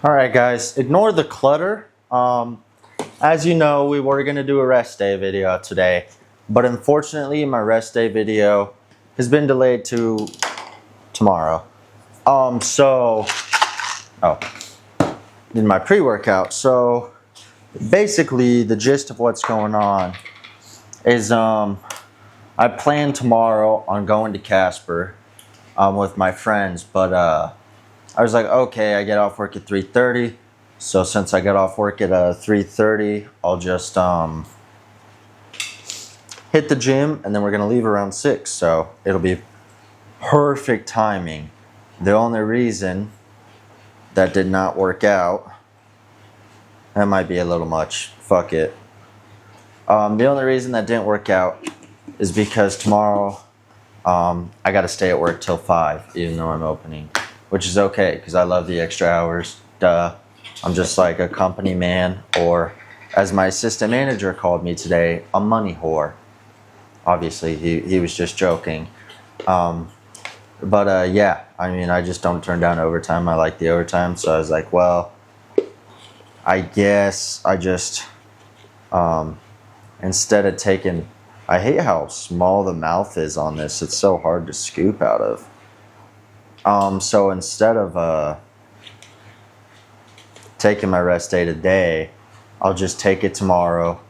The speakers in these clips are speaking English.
All right, guys, ignore the clutter. As you know, we were going to do a rest day video today, but unfortunately, my rest day video has been delayed to tomorrow. Did my pre-workout. So, basically, the gist of what's going on is I plan tomorrow on going to Casper with my friends, but I was like, okay, I get off work at 3:30. So since I got off work at 3:30, I'll just hit the gym, and then we're gonna leave around 6. So it'll be perfect timing. The only reason that did not work out, that might be a little much. Fuck it. The only reason that didn't work out is because tomorrow I got to stay at work till 5, even though I'm opening, which is okay because I love the extra hours. Duh. I'm just like a company man, or as my assistant manager called me today, a money whore. Obviously, he was just joking. Yeah, I mean, I just don't turn down overtime. I like the overtime. So I was like, well, I guess I just, instead of taking, I hate how small the mouth is on this. It's so hard to scoop out of. So instead of taking my rest day today, I'll just take it tomorrow,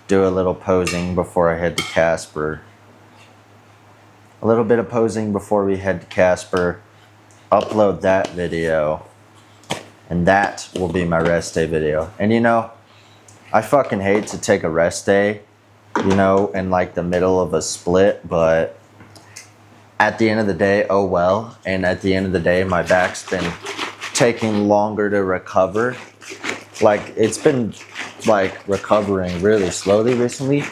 do a little posing before I head to Casper. A little bit of posing before we head to Casper, upload that video, and that will be my rest day video. And you know, I fucking hate to take a rest day, you know, in like the middle of a split, but at the end of the day, oh well. And at the end of the day, my back's been taking longer to recover. Like, it's been like recovering really slowly recently,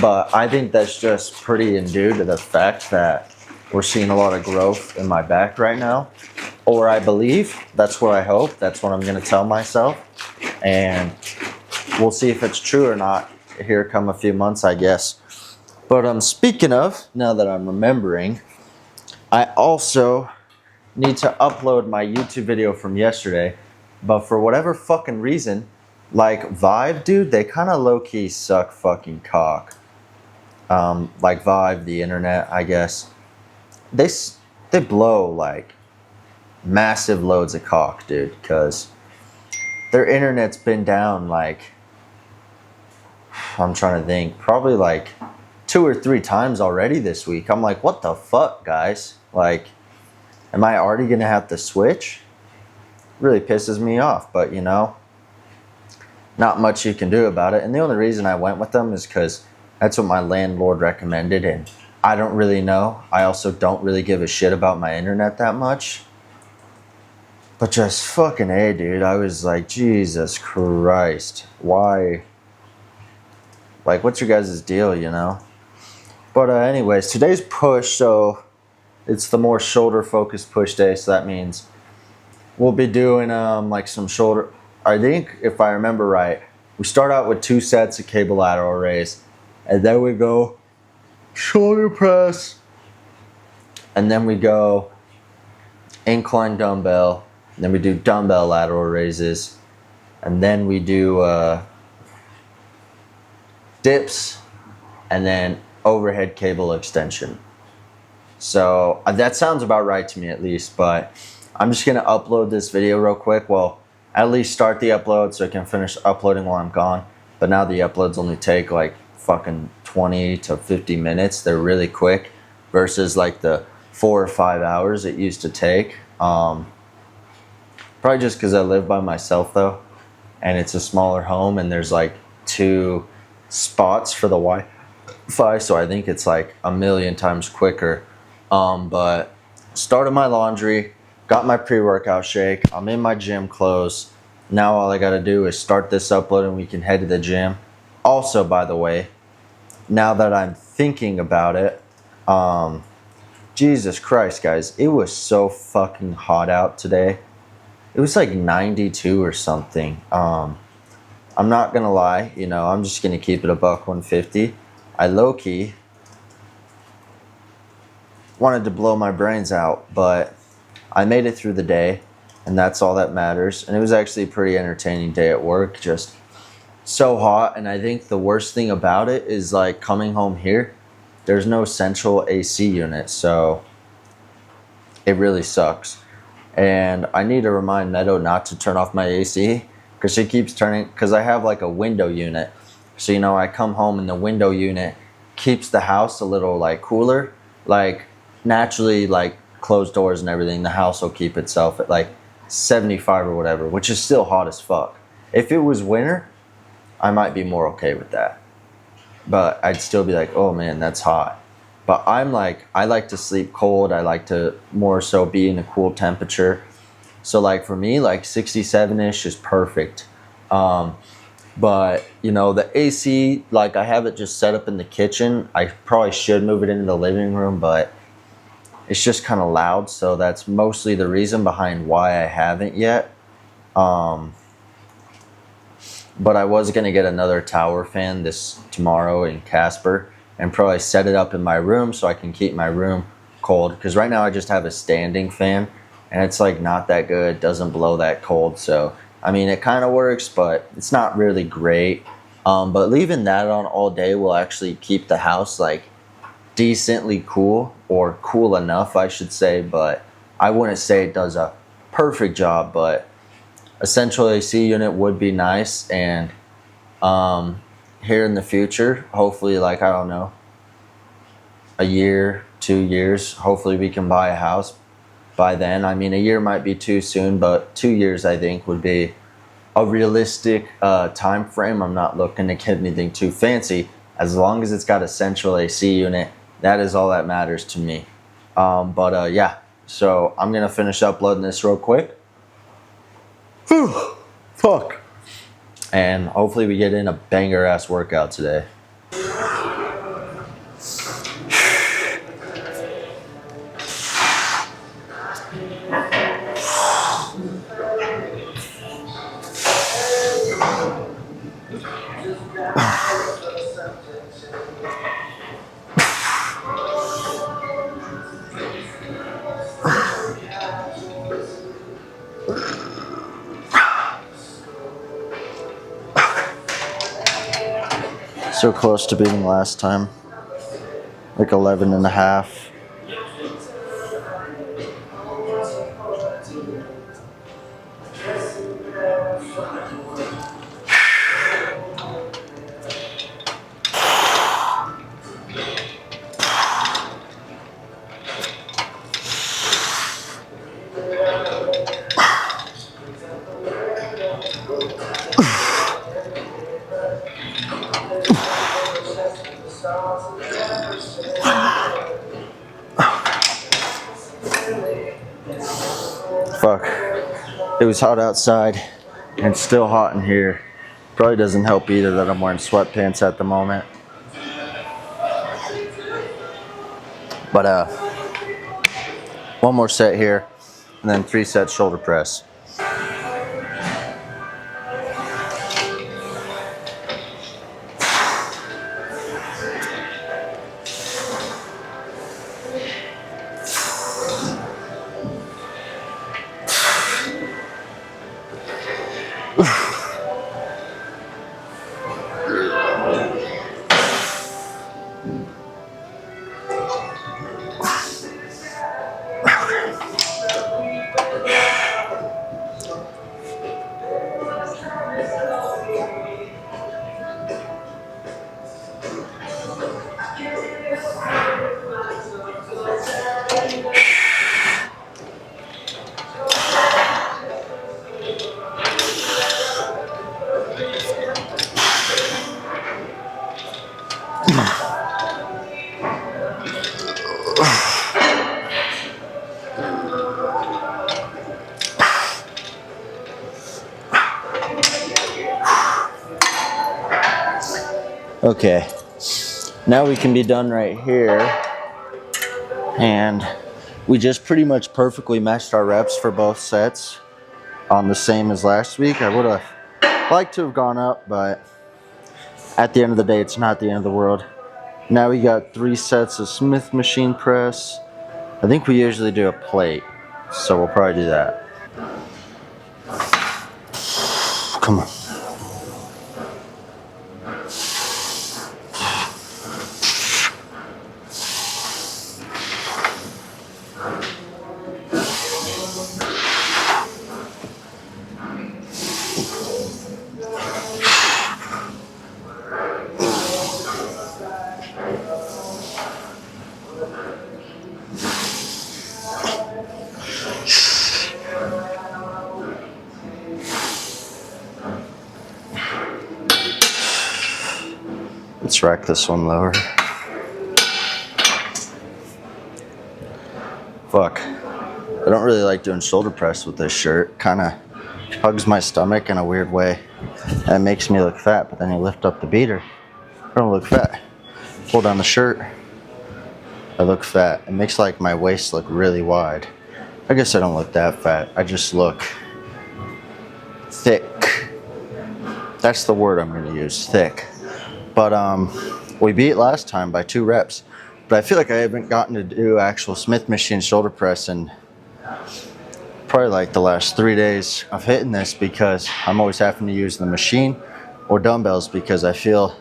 but I think that's just pretty due to the fact that we're seeing a lot of growth in my back right now. Or I believe, that's what I hope, that's what I'm gonna tell myself. And we'll see if it's true or not here come a few months, I guess. But speaking of, now that I'm remembering, I also need to upload my YouTube video from yesterday, but for whatever fucking reason, like Vive, dude, they kind of low-key suck fucking cock. Like Vive, the internet, I guess, they blow like massive loads of cock, dude, because their internet's been down like, I'm trying to think, probably like 2 or 3 times already this week. I'm like, what the fuck, guys? Like, am I already gonna have to switch? Really pisses me off, but you know, not much you can do about it. And the only reason I went with them is because that's what my landlord recommended, and I don't really know. I also don't really give a shit about my internet that much. But just fucking A, dude. I was like, Jesus Christ. Why? Like, what's your guys' deal, you know? But anyways, today's push, so it's the more shoulder focused push day, so that means we'll be doing like some shoulder. I think if I remember right, we start out with 2 sets of cable lateral raise, and then we go shoulder press, and then we go incline dumbbell, and then we do dumbbell lateral raises, and then we do dips, and then overhead cable extension. So that sounds about right to me, at least, but I'm just gonna upload this video real quick. Well, at least start the upload so I can finish uploading while I'm gone. But now the uploads only take like fucking 20 to 50 minutes. They're really quick versus like the 4 or 5 hours it used to take. Probably just because I live by myself though, and it's a smaller home, and there's like 2 spots for the Wi-Fi, so I think it's like a million times quicker. But started my laundry, got my pre-workout shake, I'm in my gym clothes. Now all I gotta do is start this upload and we can head to the gym. Also, by the way, now that I'm thinking about it, Jesus Christ, guys, it was so fucking hot out today. It was like 92 or something. I'm not gonna lie, you know, I'm just gonna keep it a buck 150. I low-key wanted to blow my brains out, but I made it through the day. and that's all that matters. And it was actually a pretty entertaining day at work, just so hot. And I think the worst thing about it is like coming home here, there's no central AC unit, so it really sucks. And I need to remind Meadow not to turn off my AC because she keeps turning, because I have like a window unit. So, you know, I come home and the window unit keeps the house a little like cooler. Like naturally, like closed doors and everything, the house will keep itself at like 75 or whatever, which is still hot as fuck. If it was winter, I might be more okay with that. But I'd still be like, oh man, that's hot. But I'm like, I like to sleep cold. I like to more so be in a cool temperature. So like for me, like 67-ish is perfect. But you know, the AC, like I have it just set up in the kitchen. I probably should move it into the living room, but it's just kind of loud. So that's mostly the reason behind why I haven't yet. But I was gonna get another tower fan this tomorrow in Casper and probably set it up in my room so I can keep my room cold. Because right now I just have a standing fan and it's like not that good, doesn't blow that cold. So, I mean, it kind of works, but it's not really great. But leaving that on all day will actually keep the house like decently cool, or cool enough, I should say. But I wouldn't say it does a perfect job, but a central AC unit would be nice. And here in the future, hopefully, like, I don't know, a year, 2 years, hopefully we can buy a house by then. I mean, a year might be too soon, but 2 years I think would be a realistic time frame. I'm not looking to get anything too fancy. As long as it's got a central AC unit, that is all that matters to me. Yeah, so I'm gonna finish uploading this real quick. Whew, fuck. And hopefully we get in a banger ass workout today. So close to beating last time, like 11 and a half. Fuck. It was hot outside and it's still hot in here. Probably doesn't help either that I'm wearing sweatpants at the moment. But one more set here and then 3 sets shoulder press. Okay, now we can be done right here. And we just pretty much perfectly matched our reps for both sets on the same as last week. I would have liked to have gone up, but at the end of the day, it's not the end of the world. Now we got 3 sets of Smith machine press. I think we usually do a plate, so we'll probably do that. Come on. Let's rack this one lower. Fuck. I don't really like doing shoulder press with this shirt. Kind of hugs my stomach in a weird way. And it makes me look fat, but then you lift up the beater. I don't look fat. Pull down the shirt. I look fat. It makes like my waist look really wide. I guess I don't look that fat. I just look thick. That's the word I'm going to use, thick. But we beat last time by 2 reps. But I feel like I haven't gotten to do actual Smith machine shoulder press in probably like the last 3 days of hitting this, because I'm always having to use the machine or dumbbells because I feel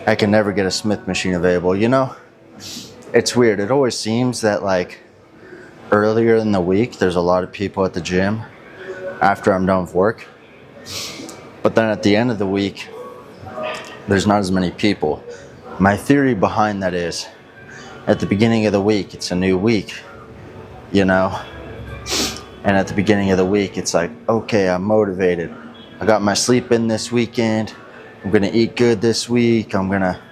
I can never get a Smith machine available. You know, it's weird. It always seems that like earlier in the week, there's a lot of people at the gym after I'm done with work. But then at the end of the week, there's not as many people. My theory behind that is, at the beginning of the week, it's a new week, you know? And at the beginning of the week, it's like, okay, I'm motivated. I got my sleep in this weekend. I'm gonna eat good this week. I'm gonna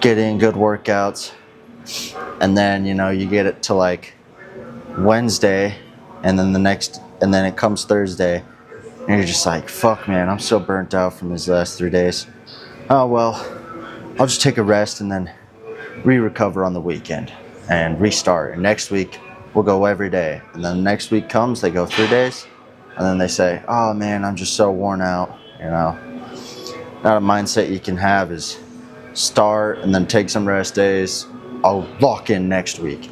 get in good workouts. And then, you know, you get it to like Wednesday, and then it comes Thursday, and you're just like, fuck, man, I'm so burnt out from these last 3 days. Oh, well, I'll just take a rest and then recover on the weekend and restart. And next week, we'll go every day. And then the next week comes, they go 3 days, and then they say, oh, man, I'm just so worn out, you know. Not a mindset you can have is start and then take some rest days. I'll lock in next week,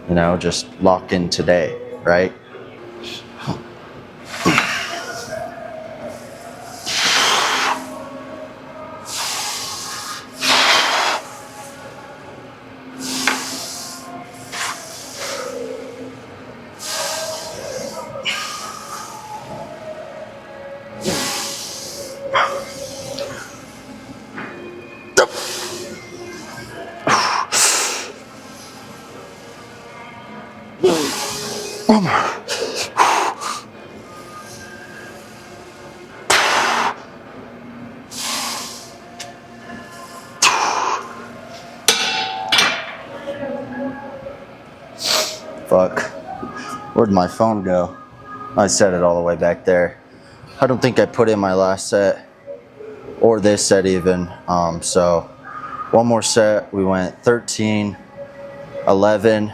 you know, just lock in today, right? Fuck. Where'd my phone go? I set it all the way back there. I don't think I put in my last set or this set even. So one more set. We went 13, 11.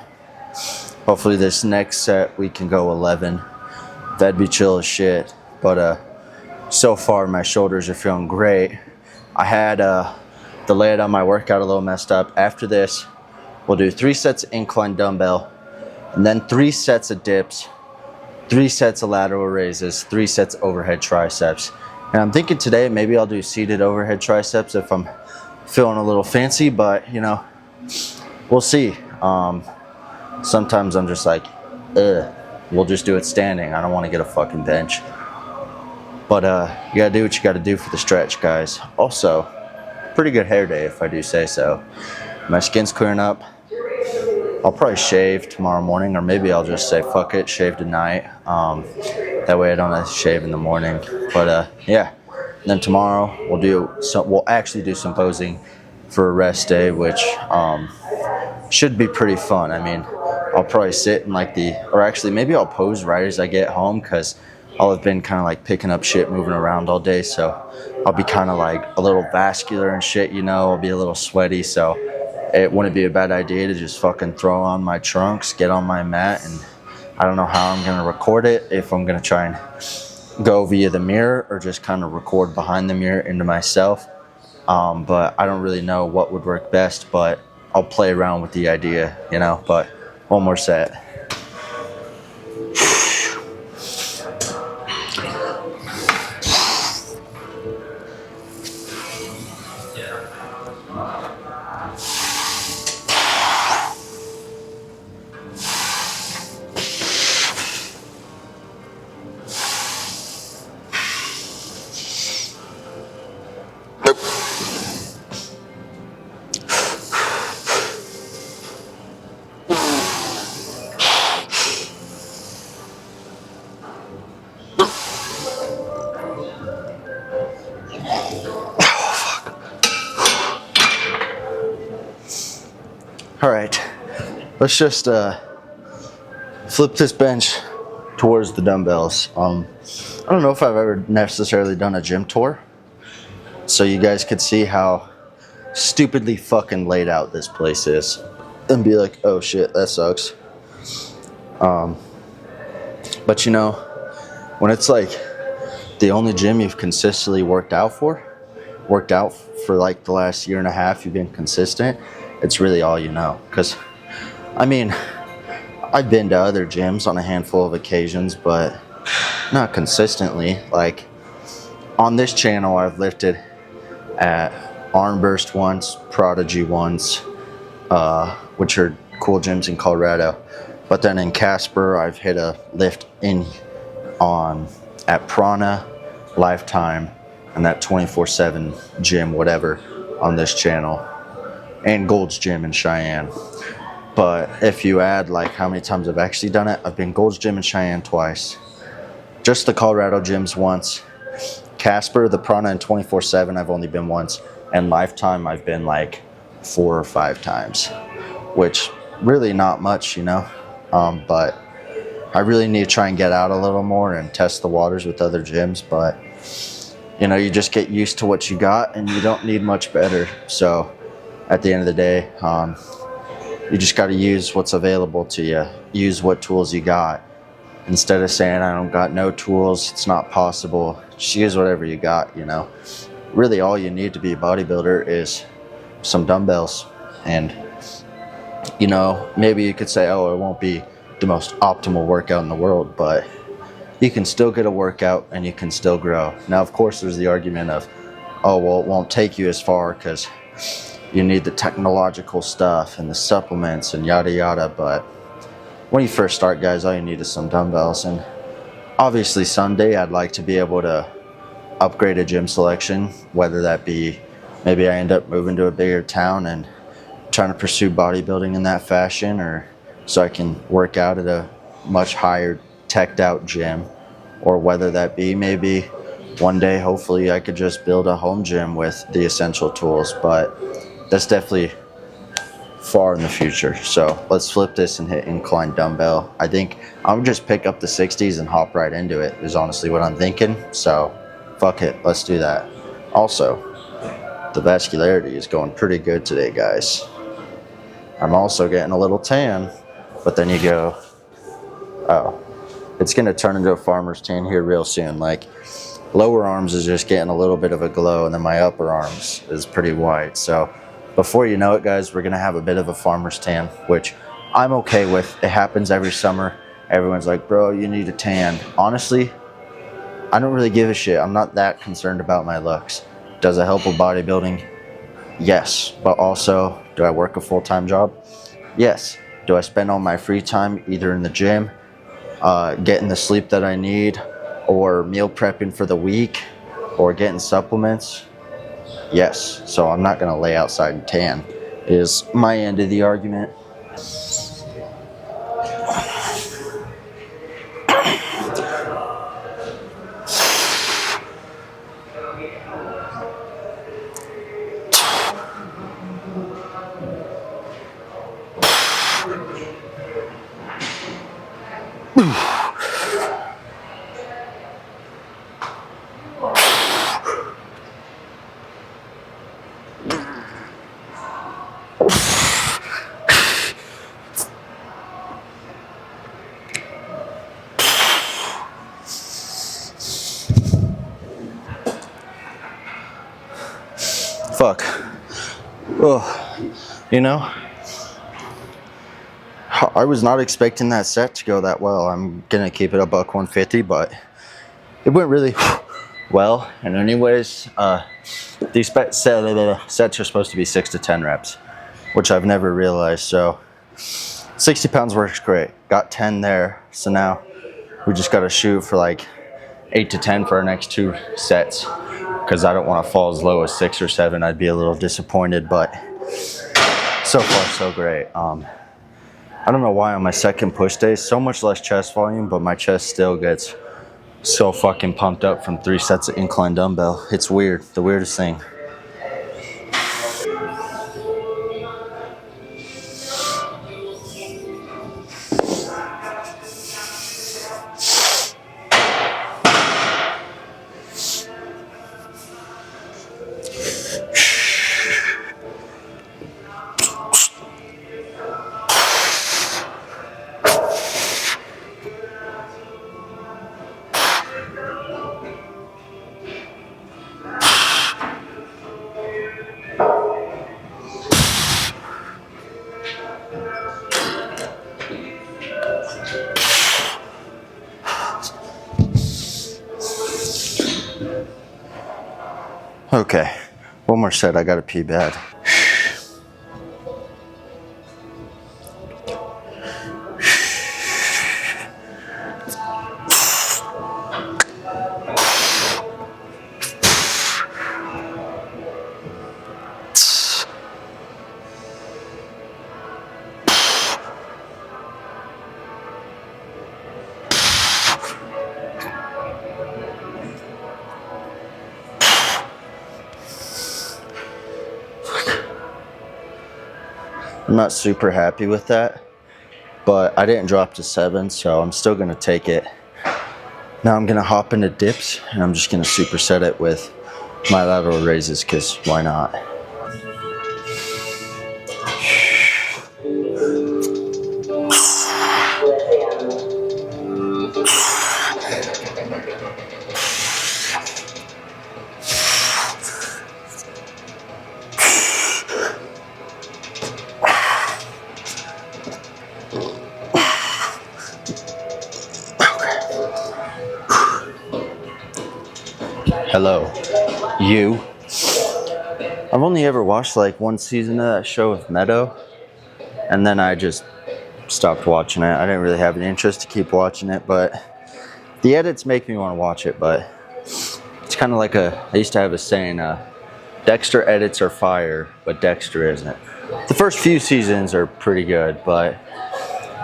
Hopefully this next set we can go 11. That'd be chill as shit. But so far my shoulders are feeling great. I had the layout on my workout a little messed up. After this, we'll do 3 sets of incline dumbbell, and then 3 sets of dips, 3 sets of lateral raises, 3 sets of overhead triceps. And I'm thinking today maybe I'll do seated overhead triceps if I'm feeling a little fancy, but you know, we'll see. Sometimes I'm just like, we'll just do it standing. I don't want to get a fucking bench. But you gotta do what you gotta do for the stretch, guys. Also, pretty good hair day if I do say so. My skin's clearing up. I'll probably shave tomorrow morning, or maybe I'll just say fuck it, shave tonight. That way I don't have to shave in the morning. But yeah, and then tomorrow we'll actually do some posing for a rest day, which should be pretty fun. I mean, I'll probably sit in like maybe I'll pose right as I get home, because I'll have been kind of like picking up shit, moving around all day, so I'll be kind of like a little vascular and shit, you know. I'll be a little sweaty, so it wouldn't be a bad idea to just fucking throw on my trunks, get on my mat, and I don't know how I'm gonna record it, if I'm gonna try and go via the mirror or just kind of record behind the mirror into myself. But I don't really know what would work best, but I'll play around with the idea, you know. But one more set. All right, let's just flip this bench towards the dumbbells. I don't know if I've ever necessarily done a gym tour, so you guys could see how stupidly fucking laid out this place is and be like, oh shit, that sucks. But you know, when it's like the only gym you've consistently worked out for like the last year and a half, you've been consistent, it's really all you know. Because I mean, I've been to other gyms on a handful of occasions, but not consistently. Like on this channel, I've lifted at Armburst once, Prodigy once, which are cool gyms in Colorado. But then in Casper, I've hit a lift at Prana, Lifetime, and that 24/7 gym, whatever, on this channel, and Gold's Gym in Cheyenne. But if you add like how many times I've actually done it, I've been Gold's Gym in Cheyenne twice, just the Colorado gyms once, Casper, the Prana, and 24/7 I've only been once, and Lifetime I've been like 4 or 5 times, which really not much, you know. But I really need to try and get out a little more and test the waters with other gyms. But you know, you just get used to what you got, and you don't need much better. So at the end of the day, you just got to use what's available to you. Use what tools you got. Instead of saying, I don't got no tools, it's not possible, just use whatever you got, you know. Really all you need to be a bodybuilder is some dumbbells. And, you know, maybe you could say, oh, it won't be the most optimal workout in the world, but you can still get a workout and you can still grow. Now, of course, there's the argument of, oh, well, it won't take you as far because you need the technological stuff and the supplements and yada yada. But when you first start, guys, all you need is some dumbbells. And obviously someday I'd like to be able to upgrade a gym selection, whether that be maybe I end up moving to a bigger town and trying to pursue bodybuilding in that fashion, or so I can work out at a much higher teched out gym, or whether that be maybe one day hopefully I could just build a home gym with the essential tools. But that's definitely far in the future. So let's flip this and hit incline dumbbell. I think I'm just pick up the 60s and hop right into it is honestly what I'm thinking. So fuck it, let's do that. Also, the vascularity is going pretty good today, guys. I'm also getting a little tan, but then you go, oh, it's gonna turn into a farmer's tan here real soon. Like lower arms is just getting a little bit of a glow, and then my upper arms is pretty white. So before you know it, guys, we're gonna have a bit of a farmer's tan, which I'm okay with. It happens every summer. Everyone's like, bro, you need a tan. Honestly, I don't really give a shit. I'm not that concerned about my looks. Does it help with bodybuilding? Yes. But also, do I work a full-time job? Yes. Do I spend all my free time either in the gym, getting the sleep that I need, or meal prepping for the week, or getting supplements? Yes. So I'm not going to lay outside and tan, is my end of the argument. Fuck. Oh, you know, I was not expecting that set to go that well. I'm gonna keep it a buck 150, but it went really well. And anyways, these sets are supposed to be 6 to 10 reps, which I've never realized. So 60 pounds works great. Got 10 there. So now we just got to shoot for like 8 to 10 for our next 2 sets, because I don't want to fall as low as 6 or 7. I'd be a little disappointed, but so far so great. I don't know why on my second push day, so much less chest volume, but my chest still gets so fucking pumped up from 3 sets of incline dumbbell. It's weird, the weirdest thing. Okay, one more set. I gotta pee bad. I'm not super happy with that, but I didn't drop to 7, so I'm still gonna take it. Now I'm gonna hop into dips, and I'm just gonna superset it with my lateral raises, because why not? Hello, you. I've only ever watched like one season of that show with Meadow, and then I just stopped watching it. I didn't really have an interest to keep watching it, but the edits make me want to watch it. But it's kind of like I used to have a saying, Dexter edits are fire, but Dexter isn't. The first few seasons are pretty good, but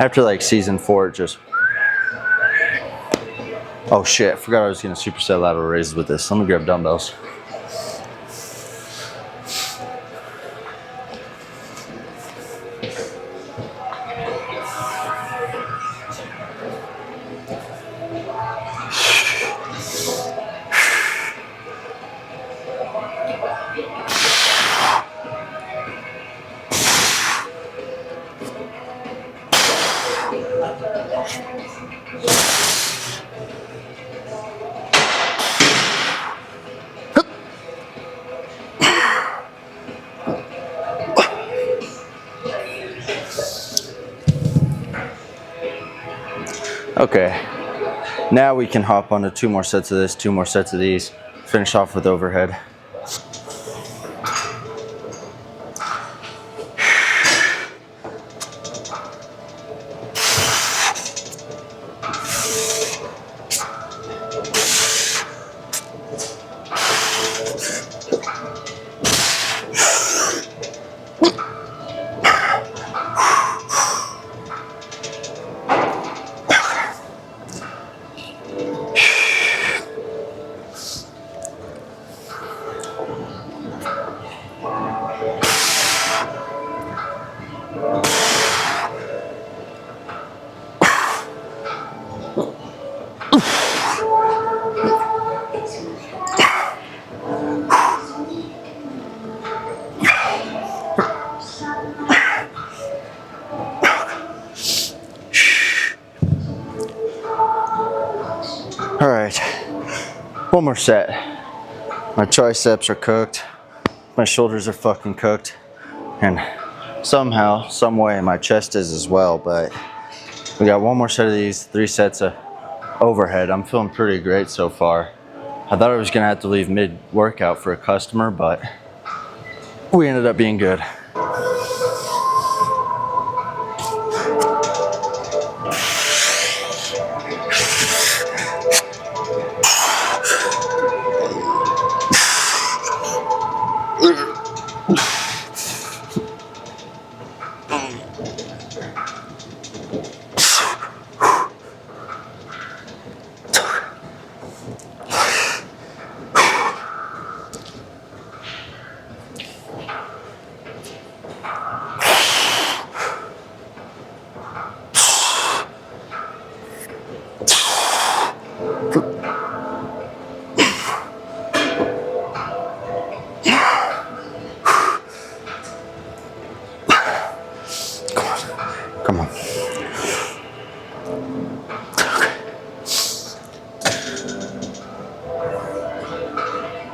after like season 4, it just... Oh shit, I forgot I was gonna superset lateral raises with this. Let me grab dumbbells. Okay, now we can hop onto 2 more sets of this, 2 more sets of these, finish off with overhead. All right, one more set. My triceps are cooked, my shoulders are fucking cooked, and somehow, some way, my chest is as well, but we got one more set of these, 3 sets of overhead. I'm feeling pretty great so far. I thought I was gonna have to leave mid-workout for a customer, but we ended up being good. Come on.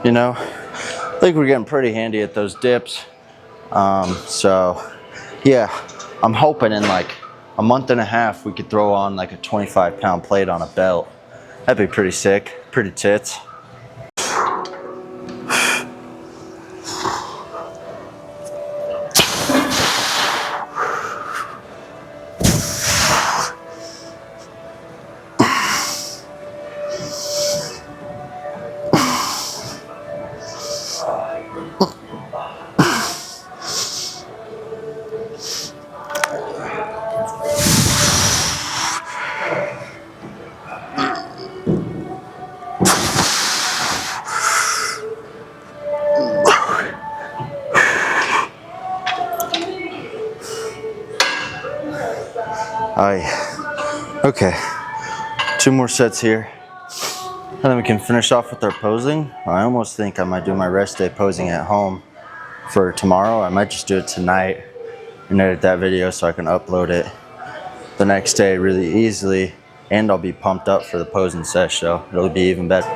You know, I think we're getting pretty handy at those dips. So yeah, I'm hoping in like a month and a half we could throw on like a 25-pound plate on a belt. That'd be pretty sick, pretty tits. Okay, 2 more sets here, and then we can finish off with our posing. I almost think I might do my rest day posing at home for tomorrow. I might just do it tonight and edit that video so I can upload it the next day really easily, and I'll be pumped up for the posing sesh, so it'll be even better.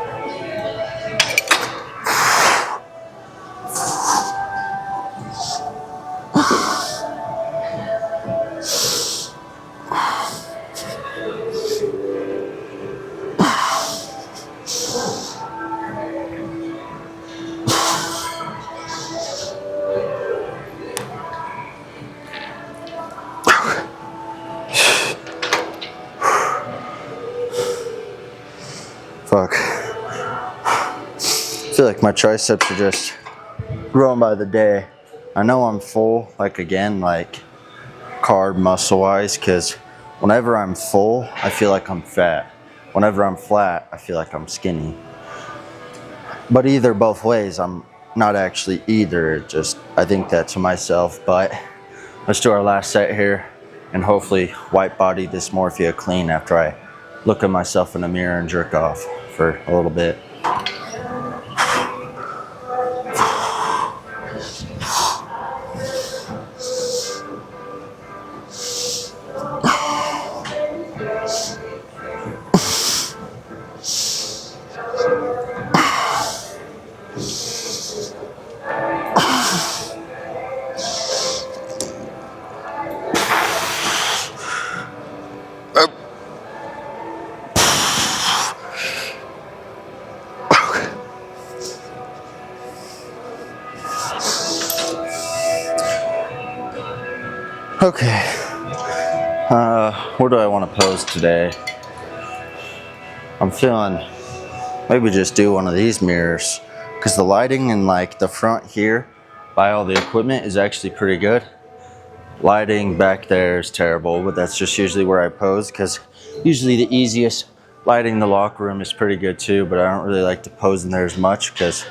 Fuck. I feel like my triceps are just growing by the day. I know I'm full, like again, like carb muscle wise, because whenever I'm full, I feel like I'm fat. Whenever I'm flat, I feel like I'm skinny. But either both ways, I'm not actually either. Just, I think that to myself. But let's do our last set here and hopefully white body dysmorphia clean after I look at myself in the mirror and jerk off for a little bit. Okay, where do I want to pose today? I'm feeling maybe just do one of these mirrors, because the lighting in like the front here by all the equipment is actually pretty good. Lighting back there is terrible, but that's just usually where I pose, because usually the easiest lighting in the locker room is pretty good too, but I don't really like to pose in there as much because,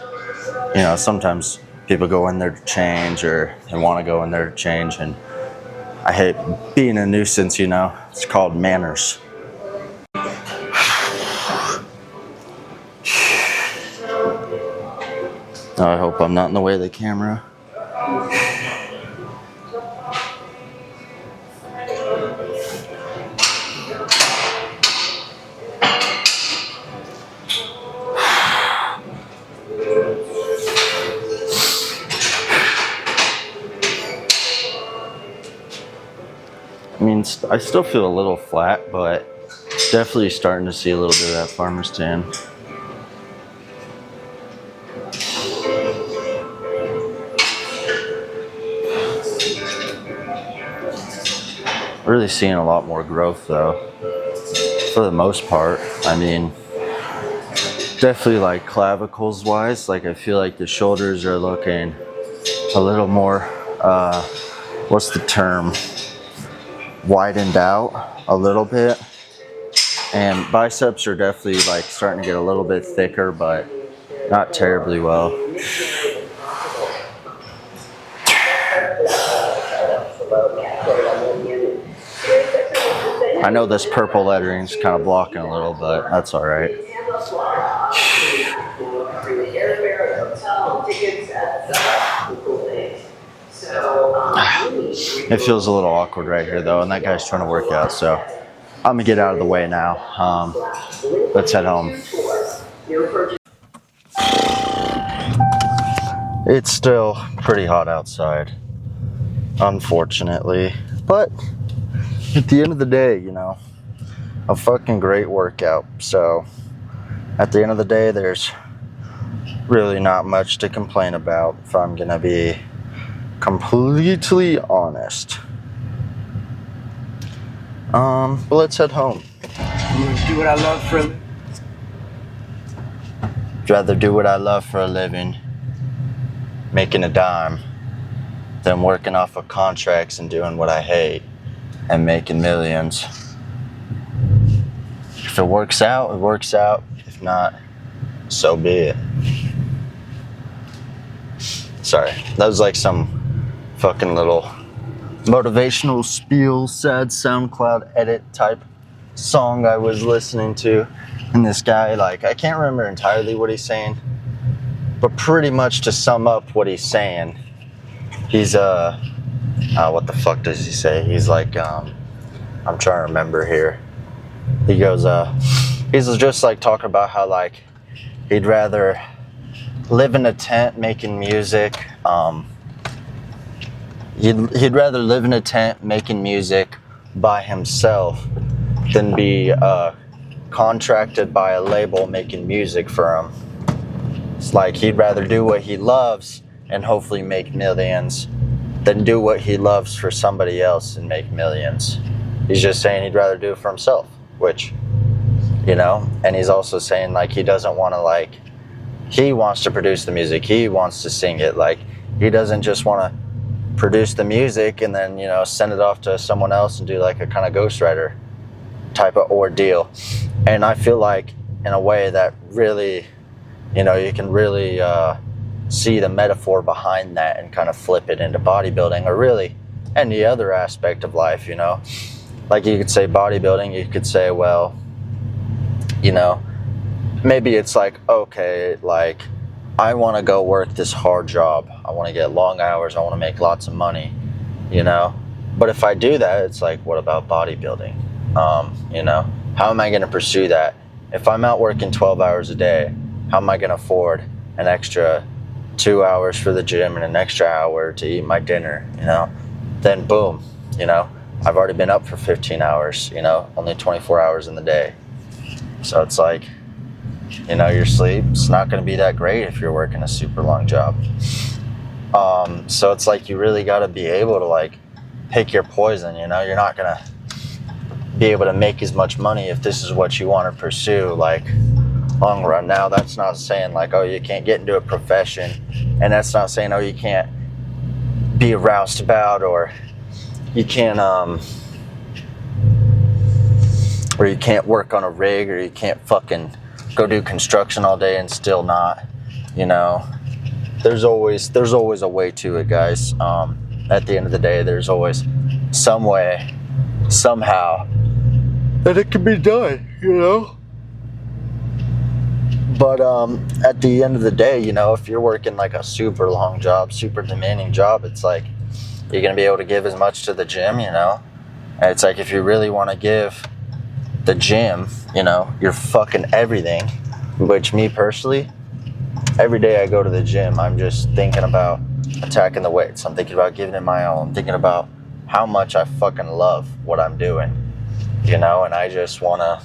you know, sometimes people go in there to change or they want to go in there to change, and I hate being a nuisance, you know. It's called manners. I hope I'm not in the way of the camera. I mean, I still feel a little flat, but definitely starting to see a little bit of that farmer's tan. Really seeing a lot more growth though, for the most part. I mean, definitely like clavicles wise, like I feel like the shoulders are looking a little more, what's the term? Widened out a little bit, and biceps are definitely like starting to get a little bit thicker, but not terribly well. I know this purple lettering is kind of blocking a little, but that's all right. It feels a little awkward right here though, and that guy's trying to work out, so I'm gonna get out of the way now. Let's head home. It's still pretty hot outside, unfortunately, but at the end of the day, you know, a fucking great workout. So at the end of the day, there's really not much to complain about, if I'm gonna be completely honest. But let's head home. Do what I love for a living. I'd rather do what I love for a living. making a dime than working off of contracts and doing what I hate and making millions. If it works out, it works out. If not, so be it. Sorry, that was like some fucking little motivational spiel, sad SoundCloud edit type song I was listening to. And this guy, like, I can't remember entirely what he's saying, but pretty much to sum up what he's saying, he's, what the fuck does he say? He's like, I'm trying to remember here. He goes, he's just like talking about how, like, he'd rather live in a tent making music. He'd rather live in a tent making music by himself than be contracted by a label making music for him. It's like he'd rather do what he loves and hopefully make millions than do what he loves for somebody else and make millions. He's just saying he'd rather do it for himself, which, you know, and he's also saying, like, he doesn't want to, like, he wants to produce the music, he wants to sing it, like, he doesn't just want to produce the music and then, you know, send it off to someone else and do like a kind of ghostwriter type of ordeal. And I feel like in a way that really, you know, you can really see the metaphor behind that and kind of flip it into bodybuilding or really any other aspect of life, you know. Like you could say bodybuilding, you could say, well, you know, maybe it's like, okay, like, I want to go work this hard job. I want to get long hours. I want to make lots of money, you know. But if I do that, it's like, what about bodybuilding? You know, how am I going to pursue that? If I'm out working 12 hours a day, how am I going to afford an extra 2 hours for the gym and an extra hour to eat my dinner, you know? Then boom, you know, I've already been up for 15 hours, you know, only 24 hours in the day. So it's like, you know, your sleep's not going to be that great if you're working a super long job. So it's like you really got to be able to, like, pick your poison, you know. You're not going to be able to make as much money if this is what you want to pursue, like, long run. Now, that's not saying, like, oh, you can't get into a profession, and that's not saying, oh, you can't be a roustabout, or you can't, or you can't work on a rig, or you can't fucking go do construction all day and still not, you know. There's always a way to it, guys. At the end of the day, there's always some way, somehow, that it can be done, you know. But at the end of the day, you know, if you're working like a super long job, super demanding job, it's like you're gonna be able to give as much to the gym, you know. And it's like if you really want to give the gym, you know, your fucking everything, which me personally, every day I go to the gym, I'm just thinking about attacking the weights. I'm thinking about giving it my all. I'm thinking about how much I fucking love what I'm doing, you know, and I just want to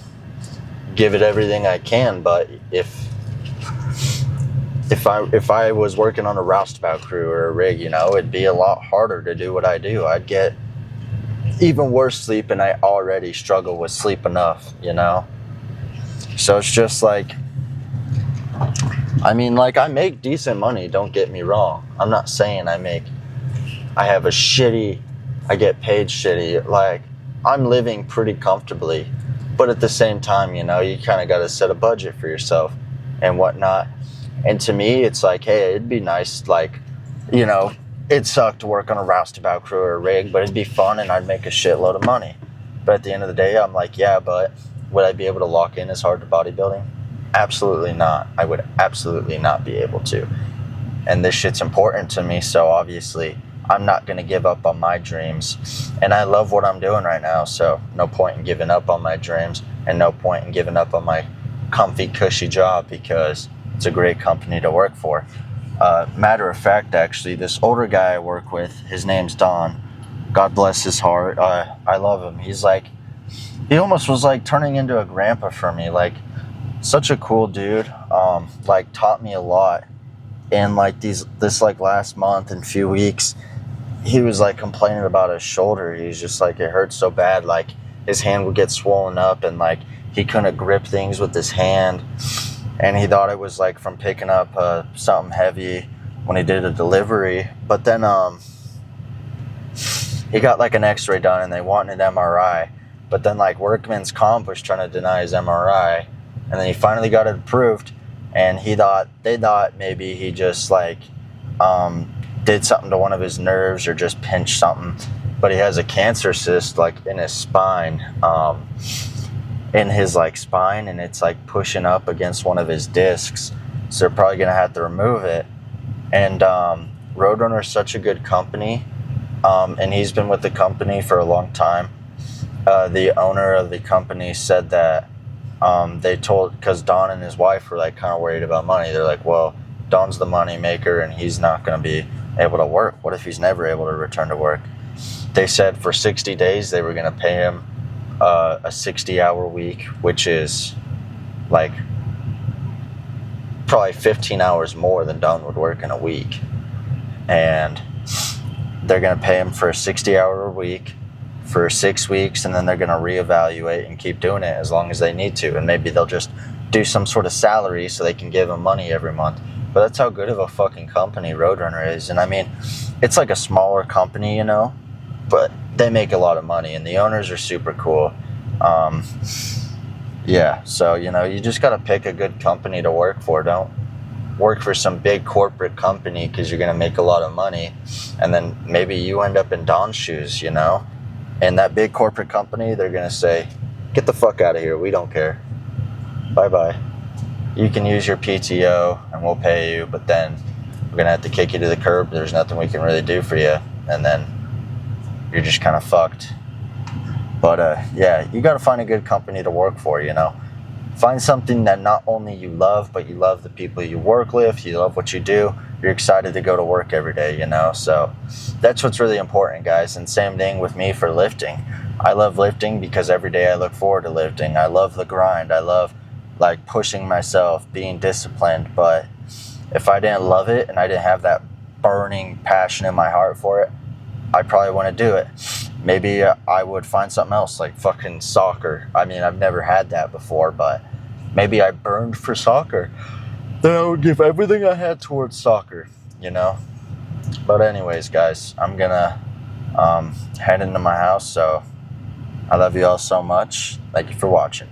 give it everything I can. But if I was working on a roustabout crew or a rig, you know, it'd be a lot harder to do what I do. I'd get even worse sleep, and I already struggle with sleep enough, you know. So it's just like, I mean, like, I make decent money, don't get me wrong. I'm not saying I get paid shitty. Like, I'm living pretty comfortably, but at the same time, you know, you kind of got to set a budget for yourself and whatnot. And to me, it's like, hey, it'd be nice, like, you know, it sucked to work on a roustabout crew or a rig, but it'd be fun and I'd make a shitload of money. But at the end of the day, I'm like, yeah, but would I be able to lock in as hard to bodybuilding? Absolutely not. I would absolutely not be able to. And this shit's important to me, so obviously I'm not going to give up on my dreams. And I love what I'm doing right now, so no point in giving up on my dreams and no point in giving up on my comfy, cushy job, because it's a great company to work for. Matter of fact, actually, this older guy I work with, his name's Don. God bless his heart. I love him. He almost was like turning into a grandpa for me. Like, such a cool dude. Like, taught me a lot. And like this like last month and few weeks, he was like complaining about his shoulder. He's just like, it hurts so bad. Like, his hand would get swollen up and like he couldn't grip things with his hand. And he thought it was like from picking up something heavy when he did a delivery. But then he got like an x-ray done and they wanted an MRI. But then like Workman's Comp was trying to deny his MRI, and then he finally got it approved, and they thought maybe he just like did something to one of his nerves or just pinched something. But he has a cancer cyst like in his spine, and it's like pushing up against one of his discs. So they're probably gonna have to remove it. And Roadrunner is such a good company, and he's been with the company for a long time. The owner of the company said that because Don and his wife were like kind of worried about money. They're like, well, Don's the money maker and he's not going to be able to work. What if he's never able to return to work? They said for 60 days they were going to pay him a 60-hour week, which is like probably 15 hours more than Don would work in a week. And they're going to pay him for a 60-hour week for 6 weeks, and then they're going to reevaluate and keep doing it as long as they need to. And maybe they'll just do some sort of salary so they can give him money every month. But that's how good of a fucking company Roadrunner is. And I mean, it's like a smaller company, you know, but they make a lot of money, and the owners are super cool. Yeah, so, you know, you just got to pick a good company to work for. Don't work for some big corporate company because you're going to make a lot of money, and then maybe you end up in Don's shoes, you know? And that big corporate company, they're going to say, get the fuck out of here. We don't care. Bye-bye. You can use your PTO and we'll pay you, but then we're going to have to kick you to the curb. There's nothing we can really do for you. And then you're just kind of fucked. But yeah, you got to find a good company to work for, you know. Find something that not only you love, but you love the people you work with, you love what you do, you're excited to go to work every day, you know. So that's what's really important, guys. And same thing with me for lifting. I love lifting because every day I look forward to lifting. I love the grind. I love like pushing myself, being disciplined. But if I didn't love it and I didn't have that burning passion in my heart for it, I probably wouldn't do it. Maybe I would find something else like fucking soccer. I mean, I've never had that before, but maybe I burned for soccer. Then I would give everything I had towards soccer, you know? But anyways, guys, I'm gonna head into my house, so I love you all so much. Thank you for watching.